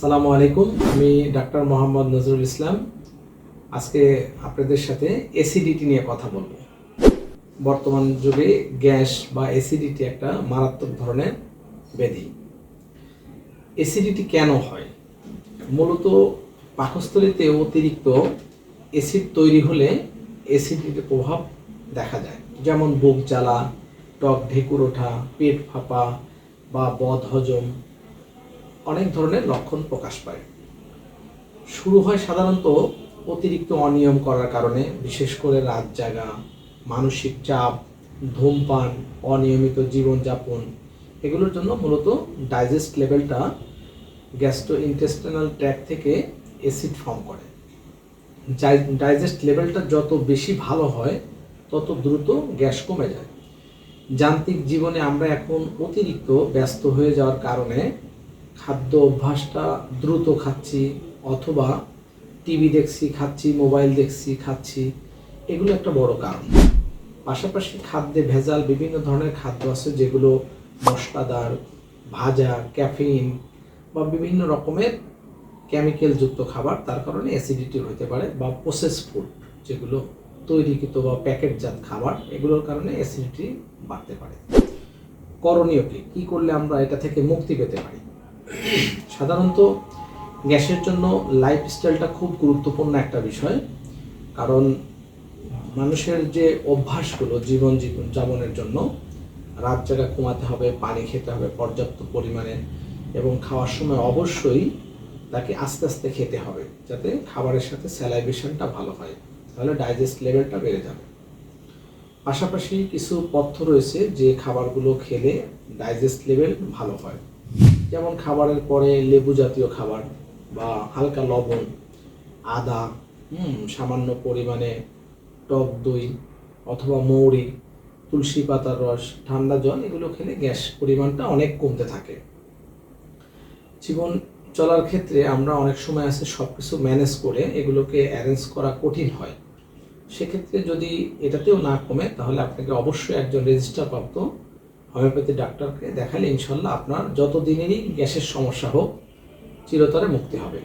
আসসালামু আলাইকুম। আমি ডাক্তার মোহাম্মদ নজরুল ইসলাম। আজকে আপনাদের সাথে অ্যাসিডিটি নিয়ে কথা বলবো। বর্তমান যুগে গ্যাস বা অ্যাসিডিটি একটা মারাত্মক ধরনের ব্যাধি। অ্যাসিডিটি কেন হয়? মূলত পাকস্থলীতে অতিরিক্ত অ্যাসিড তৈরি হলে অ্যাসিডিটির প্রভাব দেখা যায়, যেমন বুক জ্বালা, টক ঢেকুর ওঠা, পেট ফাঁপা বা বদহজম অনেক ধরনের লক্ষণ প্রকাশ পায়। শুরু হয় সাধারণত অতিরিক্ত অনিয়ম করার কারণে, বিশেষ করে রাত জাগা, মানসিক চাপ, ধূমপান, অনিয়মিত জীবনযাপন। এগুলোর জন্য মূলত ডাইজেস্ট লেভেলটা গ্যাস্ট্রোইন্টেস্টিনাল ট্র্যাক্ট থেকে অ্যাসিড ফর্ম করে। ডাইজেস্ট লেভেলটা যত বেশি ভালো হয় তত দ্রুত গ্যাস কমে যায়। যান্ত্রিক জীবনে আমরা এখন অতিরিক্ত ব্যস্ত হয়ে যাওয়ার কারণে খাদ্য অভ্যাসটা দ্রুত খাচ্ছি, অথবা টিভি দেখছি খাচ্ছি, মোবাইল দেখছি খাচ্ছি, এগুলো একটা বড় কারণ। পাশাপাশি খাদ্যে ভেজাল বিভিন্ন ধরনের খাদ্য আছে যেগুলো মশলাদার, ভাজা, ক্যাফেইন বা বিভিন্ন রকমের কেমিক্যালযুক্ত খাবার, তার কারণে অ্যাসিডিটি হতে পারে। বা প্রসেস ফুড, যেগুলো তৈরিকৃত বা প্যাকেটজাত খাবার, এগুলোর কারণে অ্যাসিডিটি বাড়তে পারে। করণীয় কী করলে আমরা এটা থেকে মুক্তি পেতে পারি? সাধারণত গ্যাসের জন্য লাইফস্টাইলটা খুব গুরুত্বপূর্ণ একটা বিষয়। কারণ মানুষের যে অভ্যাসগুলো জীবনযাপনের জন্য, রাত জাগা ঘুমাতে হবে, পানি খেতে হবে পর্যাপ্ত পরিমাণে, এবং খাওয়ার সময় অবশ্যই তাকে আস্তে আস্তে খেতে হবে, যাতে খাবারের সাথে স্যালাইভেশনটা ভালো হয়, তাহলে ডাইজেস্ট লেভেলটা বেড়ে যাবে। পাশাপাশি কিছু পথ্য রয়েছে যে খাবারগুলো খেলে ডাইজেস্ট লেভেল ভালো হয়, যেমন খাবারের পরে লেবু জাতীয় খাবার বা হালকা লবণ, আদা, সামান্য পরিমাণে টক দই অথবা মৌরি, তুলসী পাতার রস, ঠান্ডা জল, এগুলো খেলে গ্যাস পরিমাণটা অনেক কমতে থাকে। জীবন চলার ক্ষেত্রে আমরা অনেক সময় আছে সব কিছু ম্যানেজ করে এগুলোকে অ্যারেঞ্জ করা কঠিন হয়। সেক্ষেত্রে যদি এটাতেও না কমে, তাহলে আপনাকে অবশ্যই একজন রেজিস্টারপ্রাপ্ত হোমিওপ্যাথি ডাক্তারকে দেখালে ইনশাল্লাহ আপনার যত দিনেরই গ্যাসের সমস্যা হোক, চিরতরে মুক্তি হবে।